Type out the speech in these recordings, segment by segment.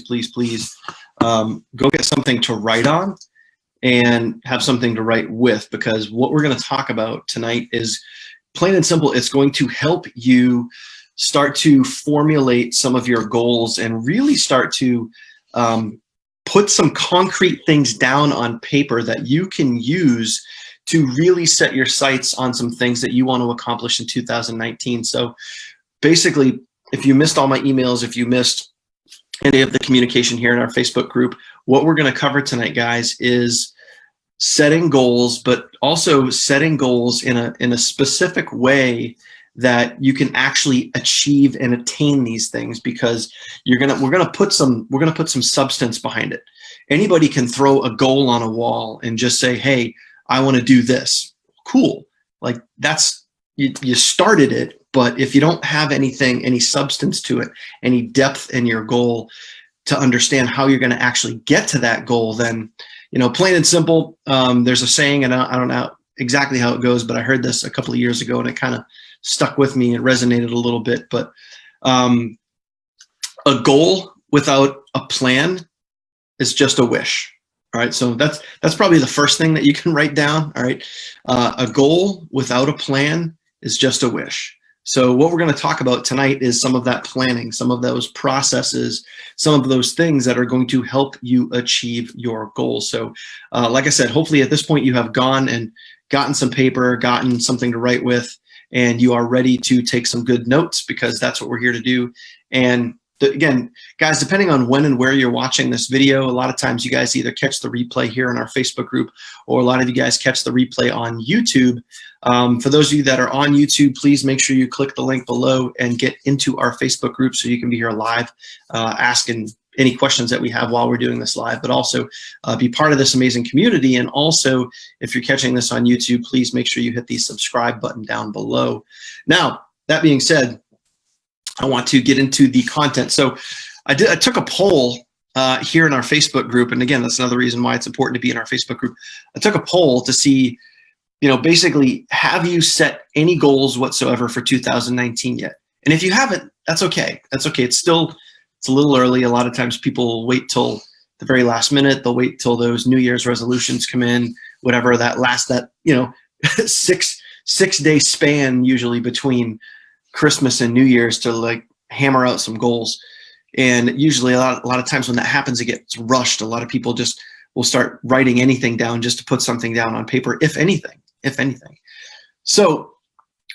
please go get something to write on and have something to write with, because what we're going to talk about tonight is plain and simple. It's going to help you start to formulate some of your goals and really start to put some concrete things down on paper that you can use to really set your sights on some things that you want to accomplish in 2019. So basically, if you missed all my emails, if you missed any of the communication here in our Facebook group, what we're going to cover tonight, guys, is setting goals, but also setting goals in a specific way that you can actually achieve and attain these things, because we're gonna put some substance behind it. Anybody can throw a goal on a wall and just say, hey, I want to do this. Cool. Like, that's, you started it, but if you don't have any substance to it, any depth in your goal to understand how you're going to actually get to that goal, then, plain and simple, there's a saying, and I don't know exactly how it goes, but I heard this a couple of years ago and it kind of stuck with me. It resonated a little bit, but a goal without a plan is just a wish. All right, so that's probably the first thing that you can write down. All right, a goal without a plan is just a wish. So what we're going to talk about tonight is some of that planning, some of those processes, some of those things that are going to help you achieve your goals. So like I said, hopefully at this point you have gone and gotten some paper, gotten something to write with, and you are ready to take some good notes, because that's what we're here to do. And again, guys, depending on when and where you're watching this video, a lot of times you guys either catch the replay here in our Facebook group, or a lot of you guys catch the replay on YouTube. For those of you that are on YouTube, please make sure you click the link below and get into our Facebook group so you can be here live, asking any questions that we have while we're doing this live, but also be part of this amazing community. And also, if you're catching this on YouTube, please make sure you hit the subscribe button down below. Now, that being said, I want to get into the content. So I took a poll here in our Facebook group. And again, that's another reason why it's important to be in our Facebook group. I took a poll to see, basically, have you set any goals whatsoever for 2019 yet? And if you haven't, that's okay. That's okay. It's a little early. A lot of times people wait till the very last minute. They'll wait till those New Year's resolutions come in, whatever that 6-day span usually between Christmas and New Year's, to like hammer out some goals. And usually a lot of times when that happens, it gets rushed. A lot of people just will start writing anything down just to put something down on paper, if anything. So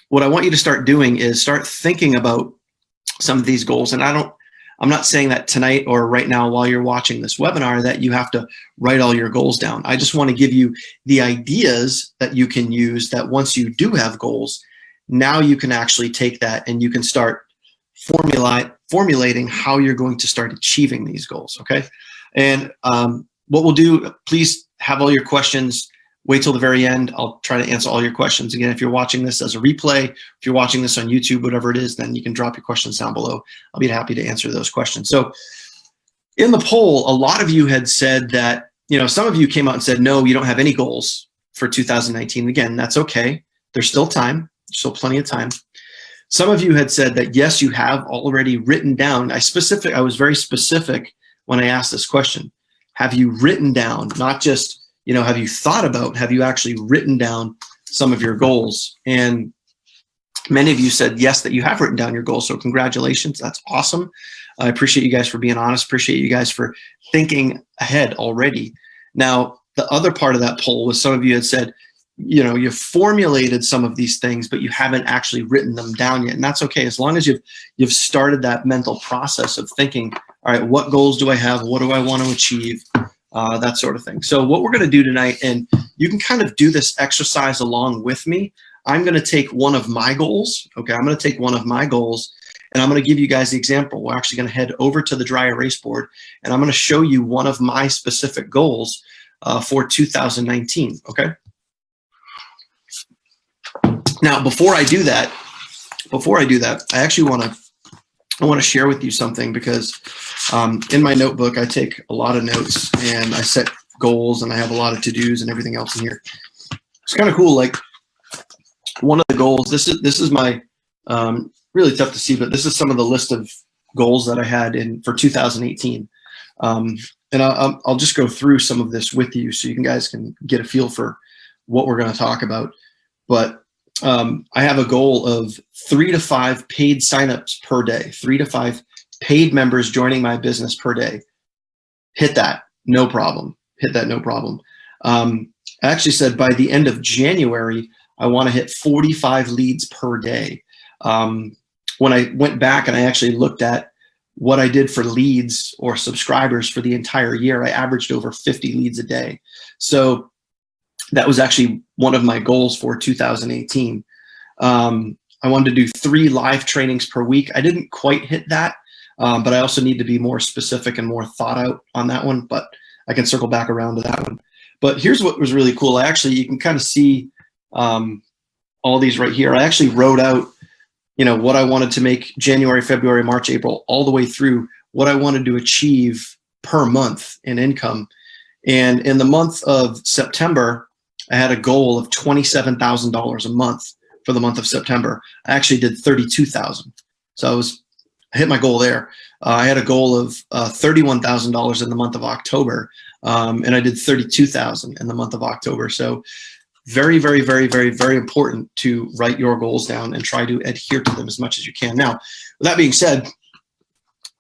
what I want you to start doing is start thinking about some of these goals. And I'm not saying that tonight or right now while you're watching this webinar that you have to write all your goals down. I just want to give you the ideas that you can use, that once you do have goals, now you can actually take that and you can start formulating how you're going to start achieving these goals, okay? And what we'll do, please have all your questions. Wait till the very end. I'll try to answer all your questions. Again, if you're watching this as a replay, if you're watching this on YouTube, whatever it is, then you can drop your questions down below. I'll be happy to answer those questions. So in the poll, a lot of you had said that, some of you came out and said, no, you don't have any goals for 2019. Again, that's okay. There's still time. Still plenty of time. Some of you had said that, yes, you have already written down. I was very specific when I asked this question. Have you written down, not just, have you thought about, have you actually written down some of your goals? And many of you said, yes, that you have written down your goals. So congratulations. That's awesome. I appreciate you guys for being honest. Appreciate you guys for thinking ahead already. Now, the other part of that poll was some of you had said, you've formulated some of these things, but you haven't actually written them down yet. And that's okay. As long as you've started that mental process of thinking, all right, what goals do I have? What do I want to achieve? That sort of thing. So what we're going to do tonight, and you can kind of do this exercise along with me. I'm going to take one of my goals. Okay. I'm going to take one of my goals and I'm going to give you guys the example. We're actually going to head over to the dry erase board and I'm going to show you one of my specific goals for 2019. Okay. Now, before I do that, I actually want to share with you something, because in my notebook, I take a lot of notes and I set goals and I have a lot of to-dos and everything else in here. It's kind of cool. Like, one of the goals, this is my, really tough to see, but this is some of the list of goals that I had for 2018. And I'll just go through some of this with you so you guys can get a feel for what we're going to talk about. But I have a goal of 3 to 5 paid signups per day, 3 to 5 paid members joining my business per day. Hit that, no problem. Hit that, no problem. I actually said by the end of January, I want to hit 45 leads per day. When I went back and I actually looked at what I did for leads or subscribers for the entire year, I averaged over 50 leads a day. So that was actually one of my goals for 2018. I wanted to do 3 live trainings per week. I didn't quite hit that, but I also need to be more specific and more thought out on that one, but I can circle back around to that one. But here's what was really cool. You can kind of see all these right here. I actually wrote out, what I wanted to make January, February, March, April, all the way through what I wanted to achieve per month in income. And in the month of September, I had a goal of $27,000 a month for the month of September. I actually did 32,000. So I hit my goal there. I had a goal of $31,000 in the month of October, and I did 32,000 in the month of October. So very, very, very, very, very important to write your goals down and try to adhere to them as much as you can. Now, with that being said,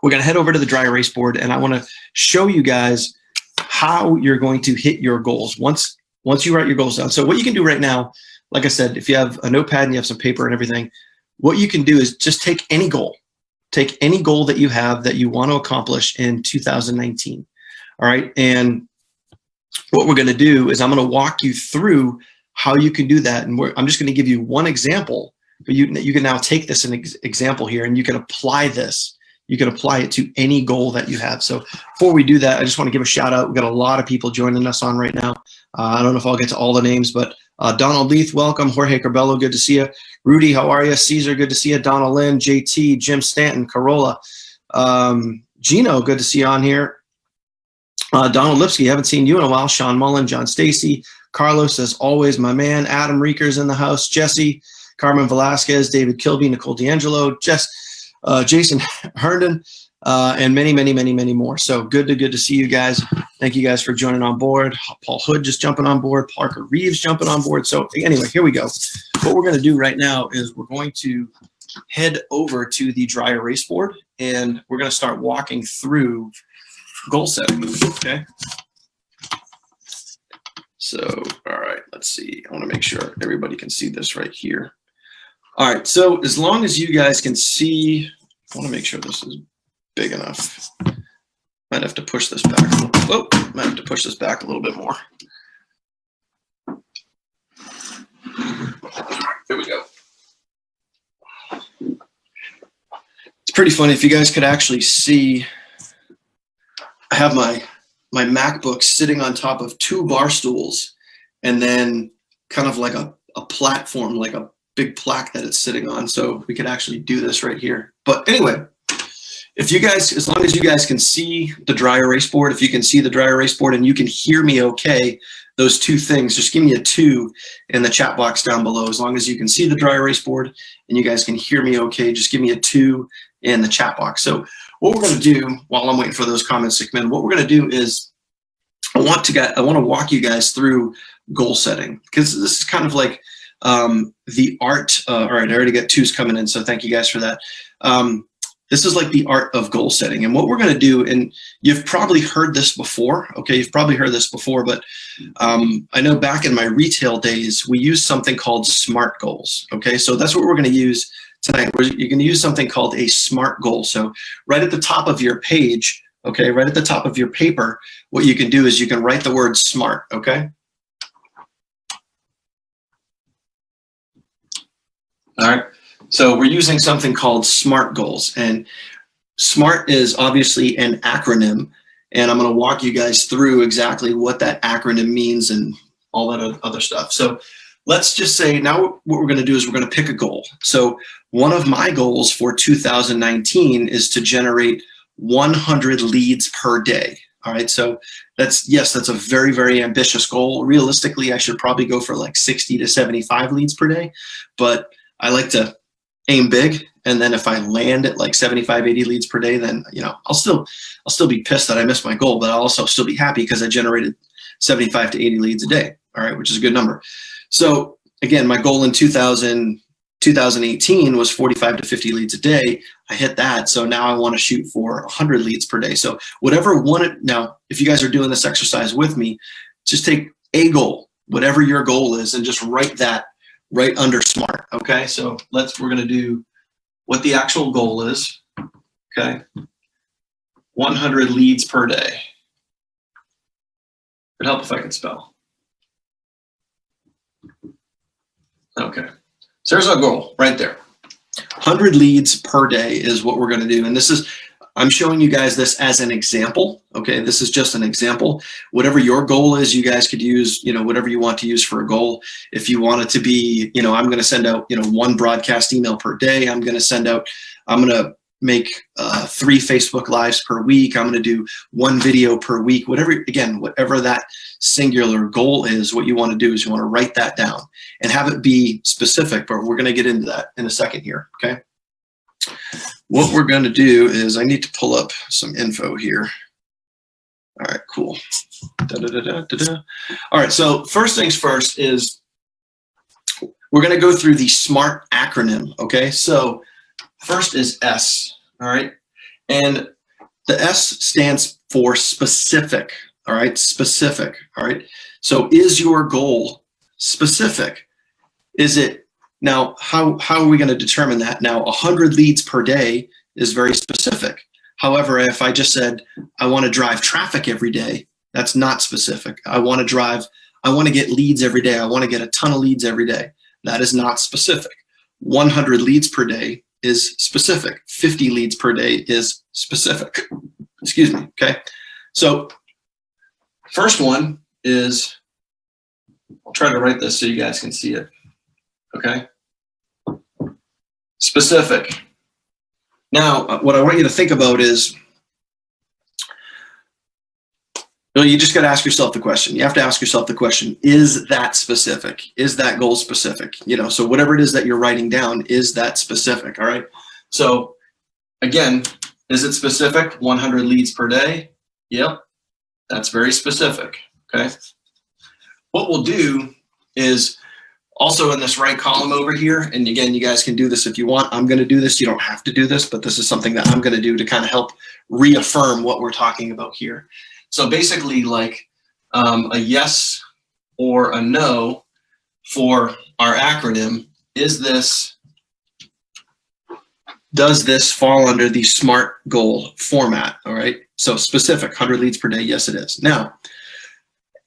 we're going to head over to the dry erase board, and I want to show you guys how you're going to hit your goals once you write your goals down. So what you can do right now, like I said, if you have a notepad and you have some paper and everything, what you can do is just take any goal. Take any goal that you have that you want to accomplish in 2019. All right. And what we're going to do is I'm going to walk you through how you can do that. And I'm just going to give you one example, but you can now take this an example here and you can apply this. You can apply it to any goal that you have. So before we do that, I just want to give a shout out. We've got a lot of people joining us on right now. I don't know if I'll get to all the names, but Donald Leith, welcome. Jorge Carbello, good to see you. Rudy, how are you? Caesar, good to see you. Donald Lynn, JT, Jim Stanton, Corolla. Gino, good to see you on here. Donald Lipsky, haven't seen you in a while. Sean Mullen, John Stacy, Carlos, as always, my man. Adam Reekers in the house. Jesse, Carmen Velasquez, David Kilby, Nicole D'Angelo, Jason Herndon, and many, many, many, many more. So good to see you guys. Thank you guys for joining on board. Paul Hood just jumping on board. Parker Reeves jumping on board. So anyway, here we go. What we're going to do right now is we're going to head over to the dry erase board, and we're going to start walking through goal setting. Okay. So, all right, let's see. I want to make sure everybody can see this right here. All right. So as long as you guys can see, I want to make sure this is big enough. Might have to push this back. Might have to push this back a little bit more. Here we go. It's pretty funny if you guys could actually see. I have my MacBook sitting on top of 2 bar stools, and then kind of like a platform, like a big plaque that it's sitting on. So we could actually do this right here. But anyway, if you guys, as long as you guys can see the dry erase board, if you can see the dry erase board and you can hear me okay, those 2 things, just give me a 2 in the chat box down below. As long as you can see the dry erase board and you guys can hear me okay, just give me a 2 in the chat box. So what we're going to do while I'm waiting for those comments to come in, what we're going to do is I want to walk you guys through goal setting, because this is kind of like the art. All right, I already got 2s coming in, so thank you guys for that. This is like the art of goal setting. And what we're going to do, and you've probably heard this before, okay? You've probably heard this before, but I know back in my retail days, we used something called SMART goals, okay? So that's what we're going to use tonight. You're going to use something called a SMART goal. So right at the top of your page, okay, right at the top of your paper, what you can do is you can write the word SMART, okay? All right. So we're using something called SMART goals, and SMART is obviously an acronym, and I'm going to walk you guys through exactly what that acronym means and all that other stuff. So let's just say now what we're going to do is we're going to pick a goal. So one of my goals for 2019 is to generate 100 leads per day. All right. So that's a very, very ambitious goal. Realistically, I should probably go for like 60 to 75 leads per day, but I like to aim big. And then if I land at like 75, 80 leads per day, then, you know, I'll still be pissed that I missed my goal, but I'll also still be happy because I generated 75 to 80 leads a day. All right, which is a good number. So again, my goal in 2018 was 45 to 50 leads a day. I hit that. So now I want to shoot for 100 leads per day. So whatever one, now, if you guys are doing this exercise with me, just take a goal, whatever your goal is, and just write that right under SMART. Okay. So we're going to do what the actual goal is. Okay. 100 leads per day. It'd help if I could spell. Okay. So there's our goal right there. 100 leads per day is what we're going to do. And this is, I'm showing you guys this as an example. Okay. This is just an example. Whatever your goal is, you guys could use, you know, whatever you want to use for a goal. If you want it to be, you know, I'm going to send out, you know, 1 broadcast email per day. I'm going to make 3 Facebook lives per week. I'm going to do 1 video per week, whatever that singular goal is. What you want to do is you want to write that down and have it be specific, but we're going to get into that in a second here. Okay. What we're going to do is I need to pull up some info here. All right, cool. All right. So first things first is we're going to go through the SMART acronym. Okay. So first is S, all right? And the S stands for specific, all right? Specific, all right? So is your goal specific? Is it, now, how are we going to determine that? Now, 100 leads per day is very specific. However, if I just said, I want to drive traffic every day, that's not specific. I want to get leads every day. I want to get a ton of leads every day. That is not specific. 100 leads per day is specific. 50 leads per day is specific. Excuse me. Okay. So first one is, I'll try to write this so you guys can see it. Okay. Specific. Now, what I want you to think about is, well, you just got to ask yourself the question. You have to ask yourself the question, is that specific? Is that goal specific? You know, so whatever it is that you're writing down, is that specific? All right. So again, is it specific? 100 leads per day? Yep. That's very specific. Okay. What we'll do is also in this right column over here, and again, you guys can do this if you want. I'm going to do this. You don't have to do this, but this is something that I'm going to do to kind of help reaffirm what we're talking about here. So basically, like a yes or a no for our acronym, does this fall under the SMART goal format? All right. So specific, 100 leads per day. Yes, it is. Now,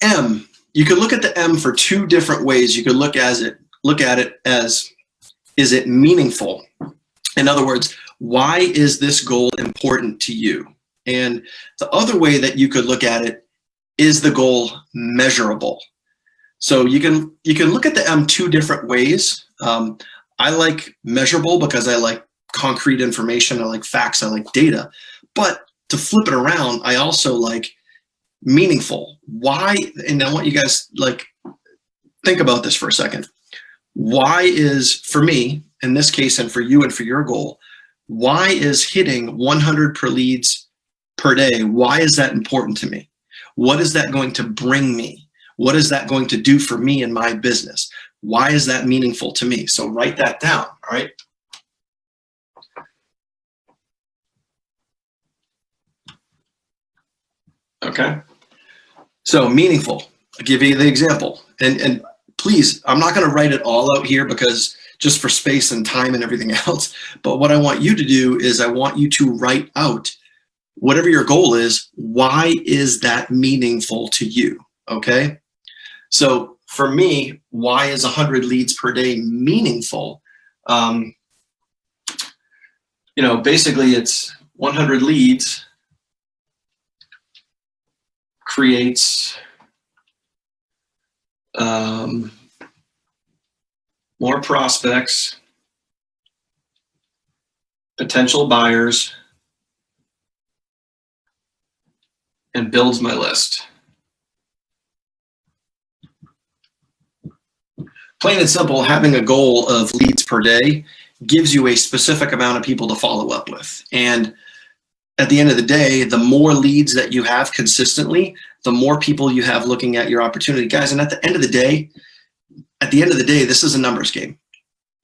M, you could look at the M for 2 different ways. You could look at it as, is it meaningful? In other words, why is this goal important to you? And the other way that you could look at it, is the goal measurable? So you can look at the M 2 different ways. I like measurable because I like concrete information. I like facts. I like data. But to flip it around, I also like meaningful. Why? And I want you guys like think about this for a second. Why is, for me in this case, and for you and for your goal, why is hitting 100 per leads per day, why is that important to me? What is that going to bring me? What is that going to do for me in my business? Why is that meaningful to me? So write that down, all right? Okay. So meaningful. I'll give you the example. And please, I'm not going to write it all out here because just for space and time and everything else. But what I want you to do is I want you to write out whatever your goal is, why is that meaningful to you? Okay. So for me, why is 100 leads per day meaningful? You know, basically it's 100 leads creates more prospects, potential buyers, and builds my list. Plain and simple, having a goal of leads per day gives you a specific amount of people to follow up with. And at the end of the day, the more leads that you have consistently, the more people you have looking at your opportunity, guys. And at the end of the day, this is a numbers game.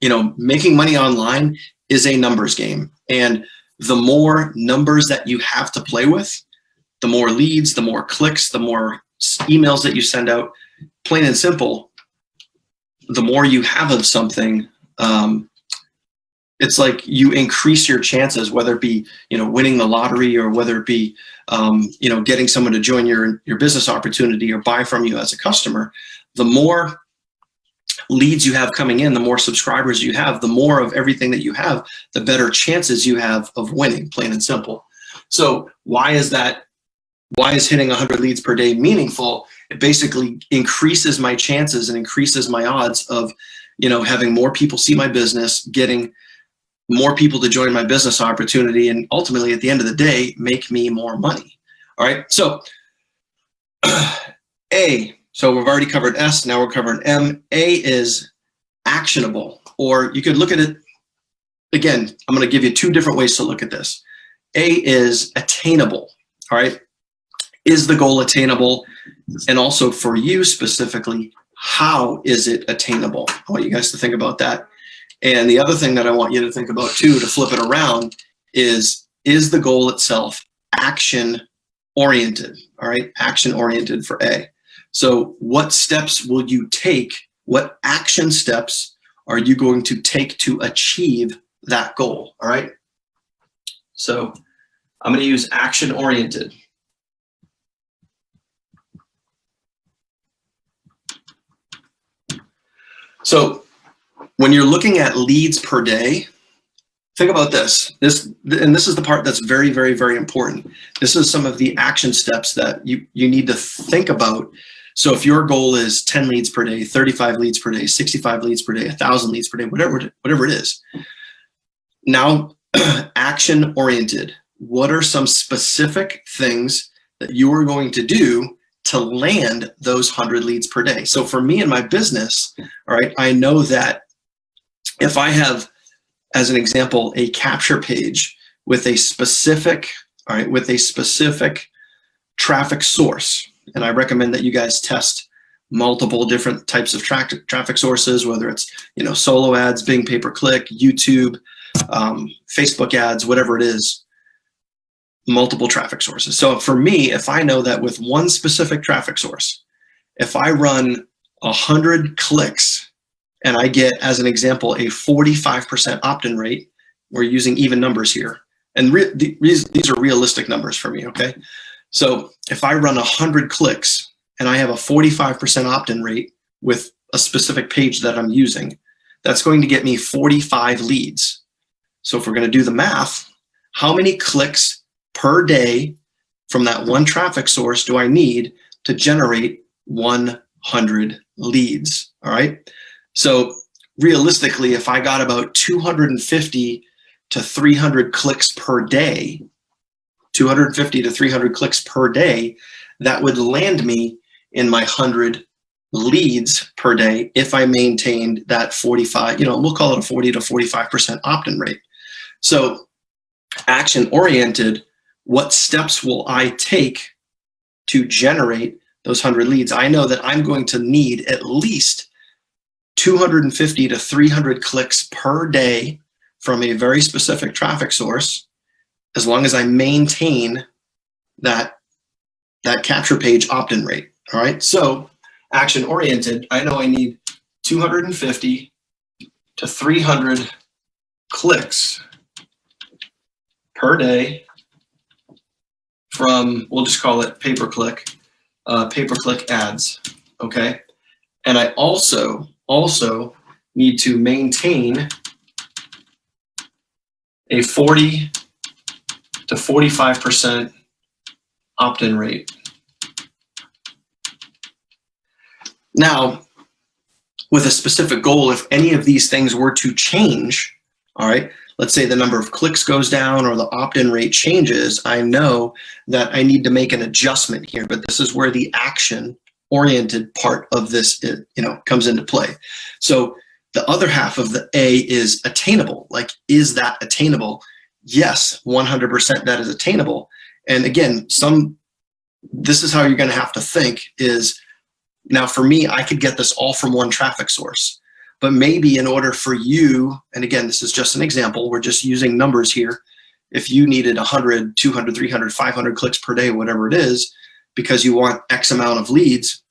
You know, making money online is a numbers game. And the more numbers that you have to play with, the more leads, the more clicks, the more emails that you send out, plain and simple, the more you have of something, it's like you increase your chances, whether it be, you know, winning the lottery, or whether it be, you know, getting someone to join your business opportunity or buy from you as a customer. The more leads you have coming in, the more subscribers you have, the more of everything that you have, the better chances you have of winning, plain and simple. So why is that? Why is hitting 100 leads per day meaningful? It basically increases my chances and increases my odds of, you know, having more people see my business, getting more people to join my business opportunity, and ultimately at the end of the day, make me more money. All right. So A, so we've already covered S, now we're covering M. A is actionable, or you could look at it, again, I'm going to give you two different ways to look at this. A is attainable. All right. Is the goal attainable? And also for you specifically, how is it attainable? I want you guys to think about that. And the other thing that I want you to think about too, to flip it around, is the goal itself action oriented? All right, action oriented for A. So what steps will you take? What action steps are you going to take to achieve that goal? All right. So I'm going to use action oriented. So when you're looking at leads per day, think about this. This is the part that's very, very, very important. This is some of the action steps that you need to think about. So if your goal is 10 leads per day, 35 leads per day, 65 leads per day, 1,000 leads per day, whatever it is. Now, action oriented. What are some specific things that you are going to do to land those 100 leads per day? So for me in my business, all right, I know that if I have, as an example, a capture page with a specific, all right, with a specific traffic source, and I recommend that you guys test multiple different types of traffic sources, whether it's, you know, solo ads, Bing pay-per-click, YouTube, Facebook ads, whatever it is, multiple traffic sources. So for me, if I know that with one specific traffic source, if I run 100 clicks and I get, as an example, a 45% opt-in rate, we're using even numbers here. And these are realistic numbers for me, okay? So if I run 100 clicks and I have a 45% opt-in rate with a specific page that I'm using, that's going to get me 45 leads. So if we're going to do the math, how many clicks per day from that one traffic source do I need to generate 100 leads? All right. So realistically, if I got about 250 to 300 clicks per day, 250 to 300 clicks per day, that would land me in my 100 leads per day if I maintained that 45, we'll call it a 40 to 45% opt-in rate. So action oriented, what steps will I take to generate those 100 leads? I know that I'm going to need at least 250 to 300 clicks per day from a very specific traffic source, as long as I maintain that capture page opt-in rate. All right. So action oriented, I know I need 250 to 300 clicks per day from, we'll just call it pay-per-click ads. Okay. And I also need to maintain a 40 to 45% opt-in rate. Now, with a specific goal, if any of these things were to change, all right, let's say the number of clicks goes down or the opt-in rate changes, I know that I need to make an adjustment here, but this is where the action-oriented part of this, comes into play. So the other half of the A is attainable. Like, is that attainable? Yes, 100% that is attainable. And again, this is how you're going to have to think is, now for me, I could get this all from one traffic source, but maybe in order for you, and again, this is just an example, we're just using numbers here. If you needed 100, 200, 300, 500 clicks per day, whatever it is, because you want X amount of leads,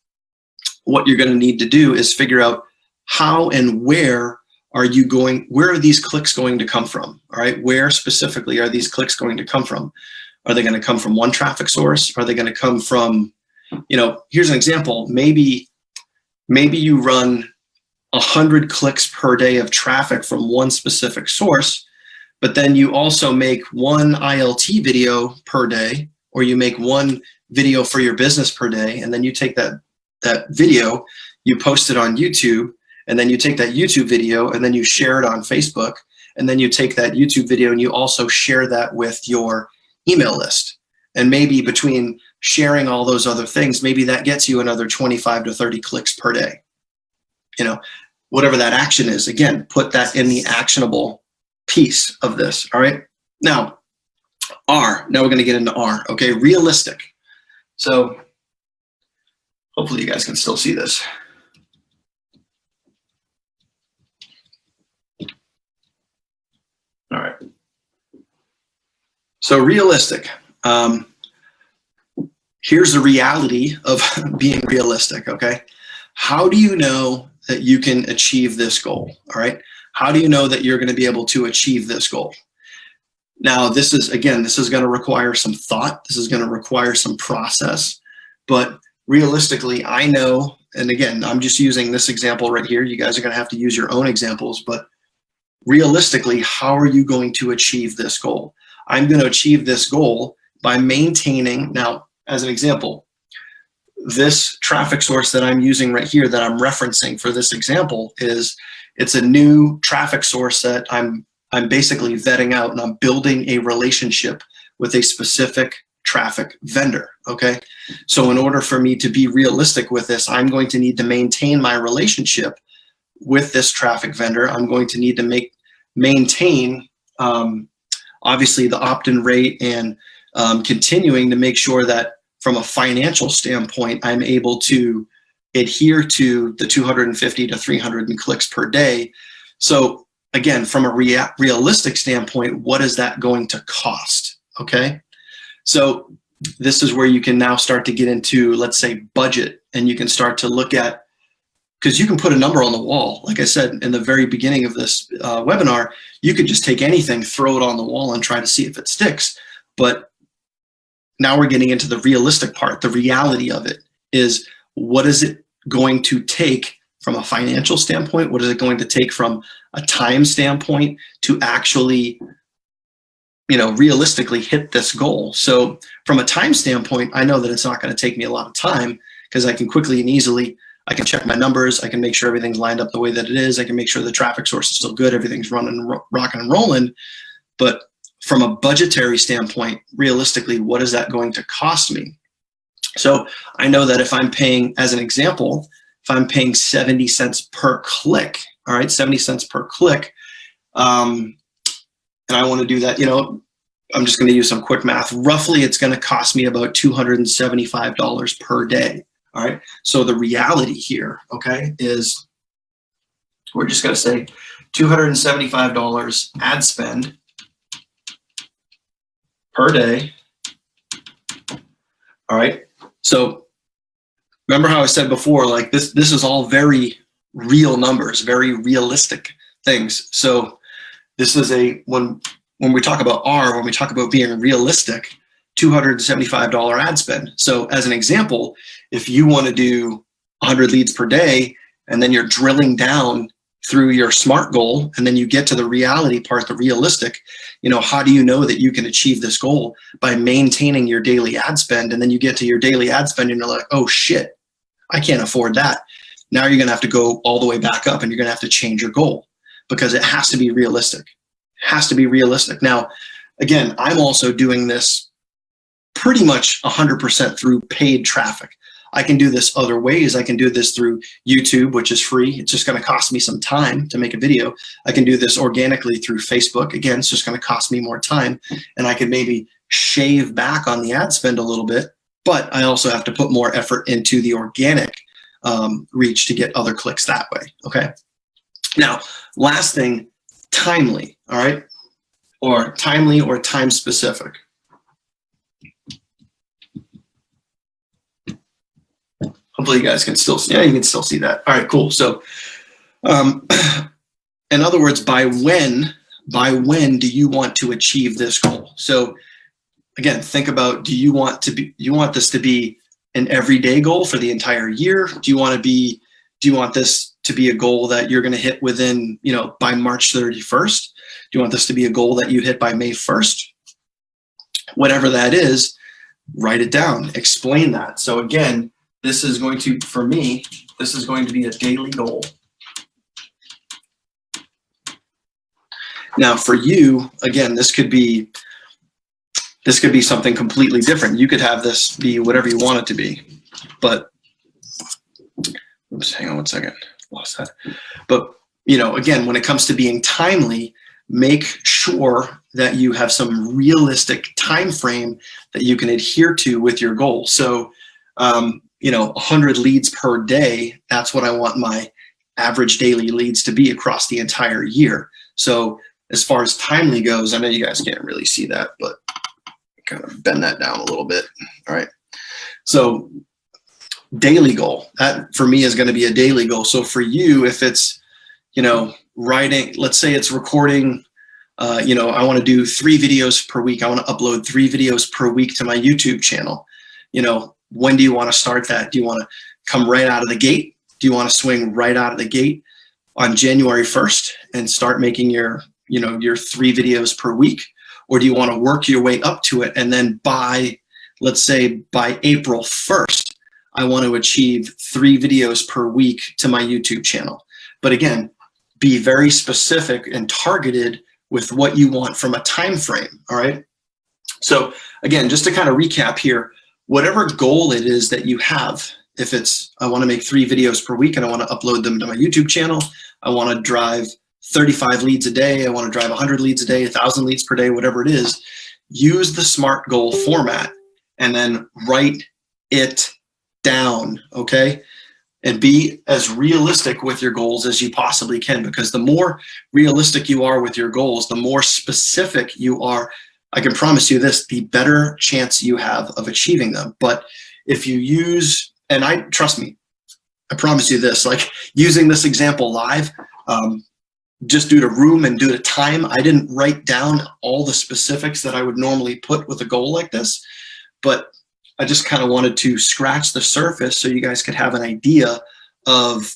what you're going to need to do is figure out how and where are these clicks going to come from? All right, where specifically are these clicks going to come from? Are they going to come from one traffic source? Are they going to come from, here's an example. Maybe you run 100 clicks per day of traffic from one specific source, but then you also make one ILT video per day, or you make one video for your business per day, and then you take that video, you post it on YouTube, and then you take that YouTube video and then you share it on Facebook, and then you take that YouTube video and you also share that with your email list. And maybe between sharing all those other things, maybe that gets you another 25 to 30 clicks per day. Whatever that action is, again, put that in the actionable piece of this. All right. Now we're going to get into R. Okay. Realistic. So hopefully you guys can still see this. All right. So realistic. Here's the reality of being realistic. Okay. How do you know that you can achieve this goal? All right. How do you know that you're going to be able to achieve this goal? Now, this is going to require some thought. This is going to require some process, but realistically, I know, and again, I'm just using this example right here. You guys are going to have to use your own examples, but realistically, how are you going to achieve this goal? I'm going to achieve this goal by maintaining, now, as an example, this traffic source that I'm using right here that I'm referencing for this example it's a new traffic source that I'm basically vetting out, and I'm building a relationship with a specific traffic vendor. Okay. So in order for me to be realistic with this, I'm going to need to maintain my relationship with this traffic vendor. I'm going to need to maintain obviously the opt-in rate, and continuing to make sure that from a financial standpoint, I'm able to adhere to the 250 to 300 clicks per day. So again, from a realistic standpoint, what is that going to cost? Okay. So this is where you can now start to get into, let's say, budget, and you can start to look at, because you can put a number on the wall. Like I said in the very beginning of this webinar, you could just take anything, throw it on the wall, and try to see if it sticks. But now we're getting into the realistic part. The reality of it is, what is it going to take from a financial standpoint? What is it going to take from a time standpoint to actually, realistically hit this goal? So from a time standpoint, I know that it's not going to take me a lot of time, because I can quickly and easily, I can check my numbers. I can make sure everything's lined up the way that it is. I can make sure the traffic source is still good. Everything's running, rocking and rolling. But from a budgetary standpoint, realistically, what is that going to cost me? So I know that if I'm paying, as an example, if I'm paying 70 cents per click, all right, 70 cents per click, and I want to do that, I'm just going to use some quick math. Roughly, it's going to cost me about $275 per day. All right. So the reality here, okay, is we're just going to say $275 ad spend per day. All right. So remember how I said before, like this is all very real numbers, very realistic things. So this is when we talk about R, when we talk about being realistic, $275 ad spend. So as an example, if you want to do 100 leads per day, and then you're drilling down through your SMART goal, and then you get to the reality part, the realistic, how do you know that you can achieve this goal? By maintaining your daily ad spend. And then you get to your daily ad spend and you're like, oh shit, I can't afford that. Now you're going to have to go all the way back up, and you're going to have to change your goal, because it has to be realistic. It has to be realistic. Now, again, I'm also doing this pretty much 100% through paid traffic. I can do this other ways. I can do this through YouTube, which is free. It's just going to cost me some time to make a video. I can do this organically through Facebook. Again, it's just going to cost me more time, and I can maybe shave back on the ad spend a little bit, but I also have to put more effort into the organic reach to get other clicks that way. Okay. Now, last thing, timely. All right. Or timely or time specific. Hopefully you guys can still see, yeah, you can still see that. All right, cool. So in other words, by when do you want to achieve this goal? So again, think about, do you want this to be an everyday goal for the entire year? Do you want this to be a goal that you're going to hit within, by March 31st? Do you want this to be a goal that you hit by May 1st? Whatever that is, write it down, explain that. So again, this is going to, for me, this is going to be a daily goal. Now for you, again, this could be something completely different. You could have this be whatever you want it to be, but oops, hang on one second, lost that. But again, when it comes to being timely, make sure that you have some realistic time frame that you can adhere to with your goal. So 100 leads per day, that's what I want my average daily leads to be across the entire year. So as far as timely goes, I know you guys can't really see that, but kind of bend that down a little bit. All right. So daily goal, that for me is going to be a daily goal. So for you, if it's, writing, let's say it's recording, I want to do 3 videos per week. I want to upload 3 videos per week to my YouTube channel. When do you want to start that? Do you want to come right out of the gate? Do you want to swing right out of the gate on January 1st and start making your 3 videos per week? Or do you want to work your way up to it, and then let's say by April 1st, I want to achieve 3 videos per week to my YouTube channel? But again, be very specific and targeted with what you want from a time frame. All right. So again, just to kind of recap here, whatever goal it is that you have, if it's, I want to make 3 videos per week and I want to upload them to my YouTube channel, I want to drive 35 leads a day, I want to drive 100 leads a day, 1,000 leads per day, whatever it is, use the SMART goal format and then write it down, okay? And be as realistic with your goals as you possibly can, because the more realistic you are with your goals, the more specific you are, I can promise you this, the better chance you have of achieving them. But if you use, and trust me, I promise you this, like using this example live, just due to room and due to time, I didn't write down all the specifics that I would normally put with a goal like this, but I just kind of wanted to scratch the surface so you guys could have an idea of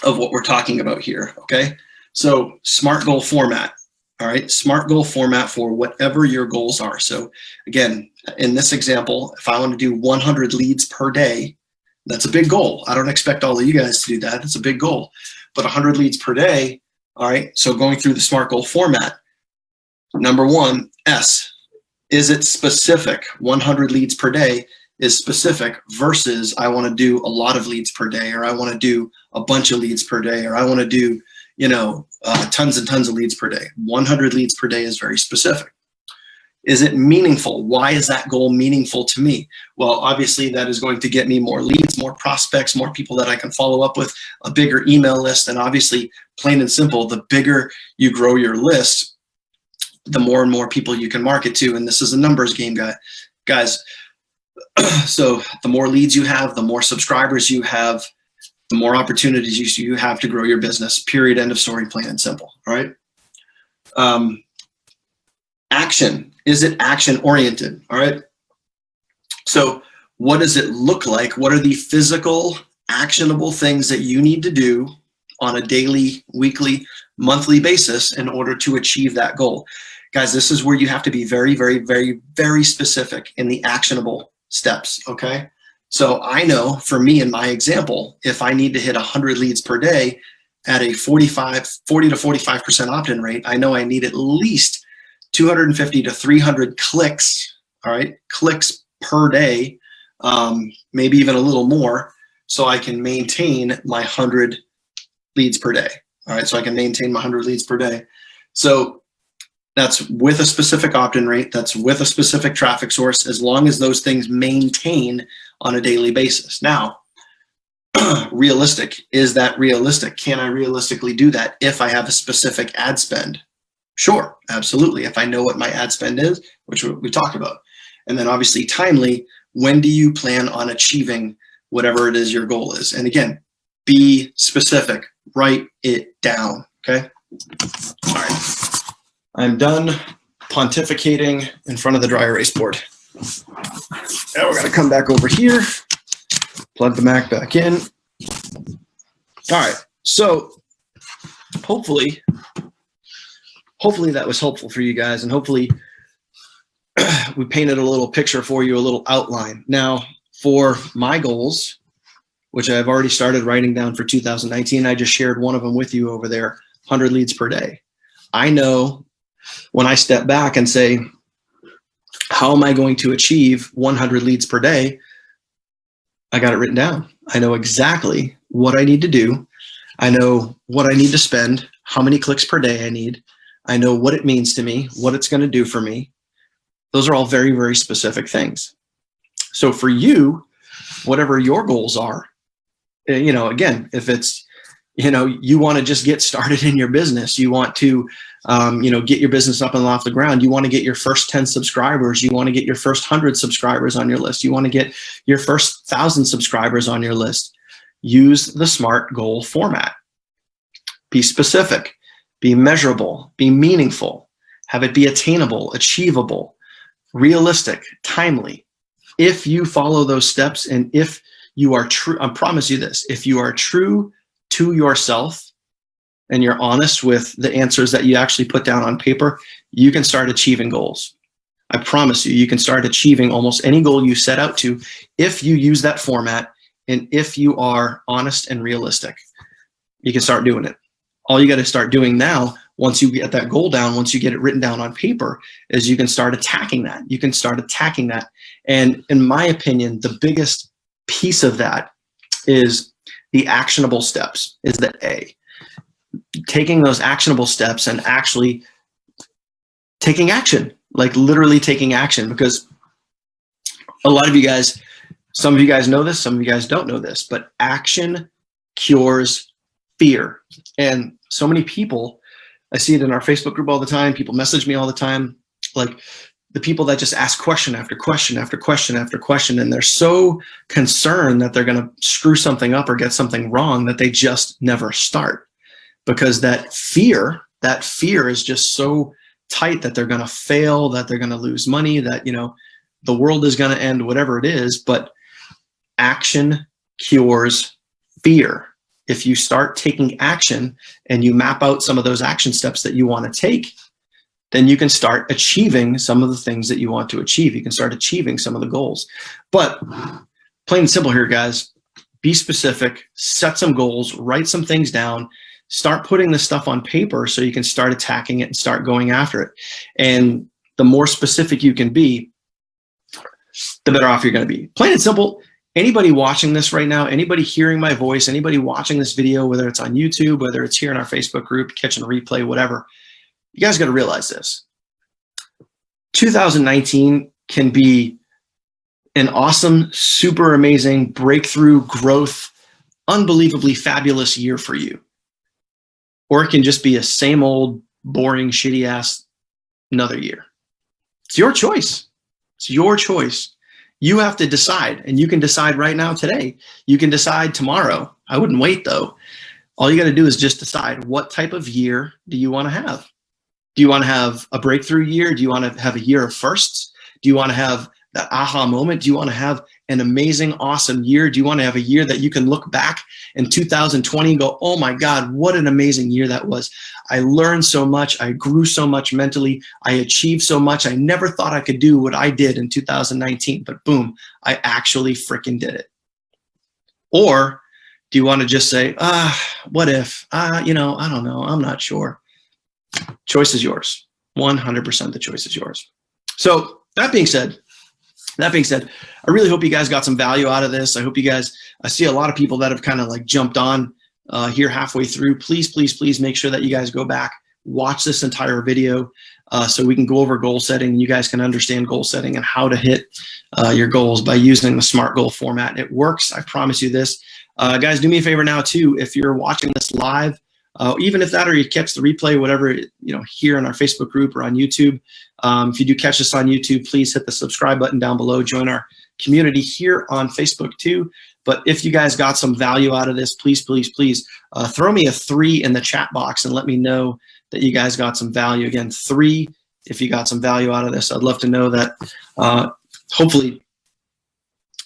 what we're talking about here, okay? So SMART goal format, all right? SMART goal format for whatever your goals are. So again, in this example, if I want to do 100 leads per day, that's a big goal. I don't expect all of you guys to do that. It's a big goal, but 100 leads per day, all right? So going through the SMART goal format, number 1, S. Is it specific? 100 leads per day is specific versus I want to do a lot of leads per day, or I want to do a bunch of leads per day, or I want to do, tons and tons of leads per day. 100 leads per day is very specific. Is it meaningful? Why is that goal meaningful to me? Well, obviously that is going to get me more leads, more prospects, more people that I can follow up with, a bigger email list. And obviously, plain and simple, the bigger you grow your list, the more and more people you can market to. And this is a numbers game, guys. So the more leads you have, the more subscribers you have, the more opportunities you have to grow your business, period, end of story, plain and simple, all right? Action, is it action oriented, all right? So what does it look like? What are the physical, actionable things that you need to do on a daily, weekly, monthly basis in order to achieve that goal? Guys, this is where you have to be very, very, very, very specific in the actionable steps, okay? So I know for me in my example, if I need to hit 100 leads per day at a 40 to 45% opt-in rate, I know I need at least 250 to 300 clicks, all right, clicks per day, maybe even a little more, so I can maintain my 100 leads per day. All right, so I can maintain my 100 leads per day. So that's with a specific opt-in rate, that's with a specific traffic source, as long as those things maintain on a daily basis. Now, realistic, is that realistic? Can I realistically do that if I have a specific ad spend? Sure, absolutely. If I know what my ad spend is, which we talked about. And then obviously timely, when do you plan on achieving whatever it is your goal is? And again, be specific, write it down, okay? All right, I'm done pontificating in front of the dry erase board. Now we're gonna come back over here, plug the Mac back in. All right, so hopefully that was helpful for you guys, and hopefully we painted a little picture for you, a little outline. Now, for my goals, which I've already started writing down for 2019, I just shared one of them with you over there, 100 leads per day. I know when I step back and say, how am I going to achieve 100 leads per day? I got it written down. I know exactly what I need to do. I know what I need to spend, how many clicks per day I need. I know what it means to me, what it's going to do for me. Those are all very, very specific things. So for you, whatever your goals are, you know, again, if it's, you know, you want to just get started in your business, you want to, you know, get your business up and off the ground, you want to get your first 10 subscribers, you want to get your first 100 subscribers on your list, you want to get your first 1,000 subscribers on your list, use the SMART goal format. Be specific, be measurable, be meaningful, have it be attainable, achievable, realistic, timely. If you follow those steps, and if you are true, I promise you this, if you are true to yourself and you're honest with the answers that you actually put down on paper, you can start achieving goals. I promise you, you can start achieving almost any goal you set out to if you use that format and if you are honest and realistic. You can start doing it. All you got to start doing now, once you get that goal down, once you get it written down on paper, is you can start attacking that. You can start attacking that. And in my opinion, the biggest piece of that is the actionable steps, is the A. Taking those actionable steps and actually taking action, like literally taking action, because a lot of you guys, some of you guys know this, some of you guys don't know this, but action cures fear. And so many people, I see it in our Facebook group all the time, people message me all the time, like the people that just ask question after question after question after question, and they're so concerned that they're going to screw something up or get something wrong that they just never start, because that fear is just so tight that they're going to fail, that they're going to lose money, that, you know, the world is going to end, whatever it is. But action cures fear. If you start taking action and you map out some of those action steps that you want to take, then you can start achieving some of the things that you want to achieve. You can start achieving some of the goals. But plain and simple here, guys, be specific, set some goals, write some things down, start putting this stuff on paper so you can start attacking it and start going after it. And the more specific you can be, the better off you're going to be. Plain and simple. Anybody watching this right now, anybody hearing my voice, anybody watching this video, whether it's on YouTube, whether it's here in our Facebook group, catching a replay, whatever, you guys got to realize this. 2019 can be an awesome, super amazing, breakthrough, growth, unbelievably fabulous year for you. Or it can just be a same old, boring, shitty ass another year. It's your choice. It's your choice. You have to decide, and you can decide right now today. You can decide tomorrow. I wouldn't wait though. All you got to do is just decide, what type of year do you want to have? Do you want to have a breakthrough year? Do you want to have a year of firsts? Do you want to have that aha moment? Do you want to have an amazing, awesome year? Do you want to have a year that you can look back in 2020 and go, oh my God, what an amazing year that was. I learned so much. I grew so much mentally. I achieved so much. I never thought I could do what I did in 2019, but boom, I actually freaking did it. Or do you want to just say, what if, you know, I don't know. I'm not sure. Choice is yours. 100% the choice is yours. So that being said, That being said, I really hope you guys got some value out of this. I hope you guys, I see a lot of people that have kind of like jumped on here halfway through. Please, please, please make sure that you guys go back, watch this entire video so we can go over goal setting. You guys can understand goal setting and how to hit your goals by using the SMART goal format. It works. I promise you this. Guys, do me a favor now too. If you're watching this live, even if that or you catch the replay, whatever, here in our Facebook group or on YouTube, if you do catch us on YouTube, please hit the subscribe button down below. Join our community here on Facebook too. But if you guys got some value out of this, please, please, please throw me a 3 in the chat box and let me know that you guys got some value. Again, 3 if you got some value out of this. I'd love to know that hopefully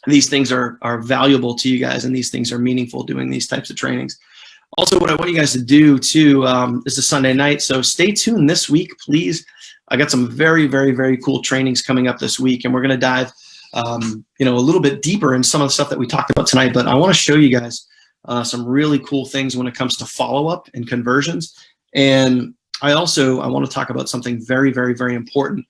these things are valuable to you guys and these things are meaningful doing these types of trainings. Also, what I want you guys to do too, is a Sunday night, so stay tuned this week, please. I got some very, very, very cool trainings coming up this week, and we're going to dive, a little bit deeper in some of the stuff that we talked about tonight. But I want to show you guys some really cool things when it comes to follow-up and conversions. And I want to talk about something very, very, very important,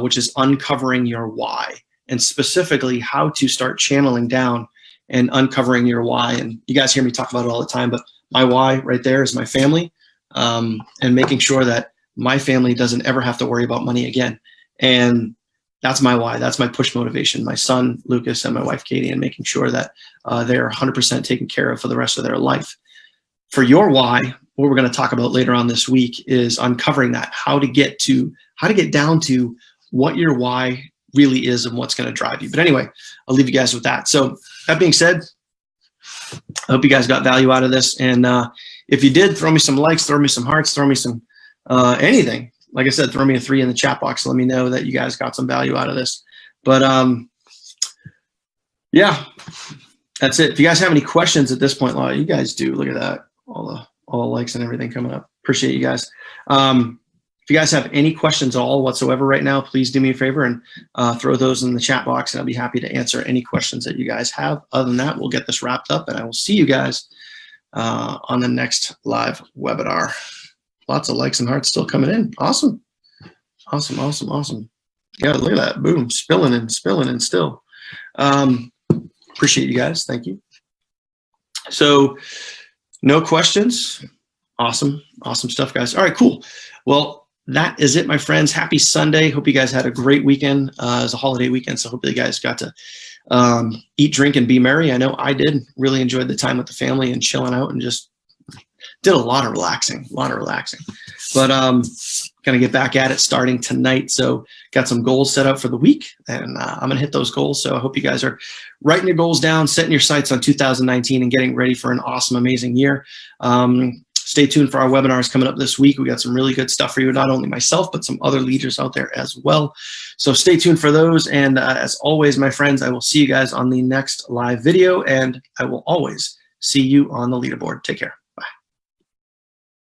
which is uncovering your why, and specifically how to start channeling down and uncovering your why. And you guys hear me talk about it all the time, but my why right there is my family, and making sure that my family doesn't ever have to worry about money again. And that's my why. That's my push motivation. My son, Lucas, and my wife, Katie, and making sure that they're 100% taken care of for the rest of their life. For your why, what we're going to talk about later on this week is uncovering that, how to get down to what your why really is and what's going to drive you. But anyway, I'll leave you guys with that. So that being said, I hope you guys got value out of this. And if you did, throw me some likes, throw me some hearts, throw me some anything. Like I said, throw me a 3 in the chat box. Let me know that you guys got some value out of this. But yeah, that's it. If you guys have any questions at this point, well, you guys do. Look at that. All the likes and everything coming up. Appreciate you guys. If you guys have any questions at all whatsoever right now, please do me a favor and throw those in the chat box, and I'll be happy to answer any questions that you guys have. Other than that, we'll get this wrapped up, and I will see you guys on the next live webinar. Lots of likes and hearts still coming in. Awesome. Awesome, awesome, awesome. Yeah, look at that. Boom, spilling and still. Appreciate you guys. Thank you. So no questions. Awesome. Awesome stuff, guys. All right, cool. Well, that is it, my friends. Happy Sunday. Hope you guys had a great weekend. It was a holiday weekend, so hope you guys got to eat, drink, and be merry. I know I did. Really enjoyed the time with the family and chilling out and just did a lot of relaxing. But gonna get back at it starting tonight. So got some goals set up for the week, and I'm gonna hit those goals. So I hope you guys are writing your goals down, setting your sights on 2019, and getting ready for an awesome, amazing year. Stay tuned for our webinars coming up this week. We got some really good stuff for you, not only myself, but some other leaders out there as well. So stay tuned for those. And as always, my friends, I will see you guys on the next live video, and I will always see you on the leaderboard. Take care.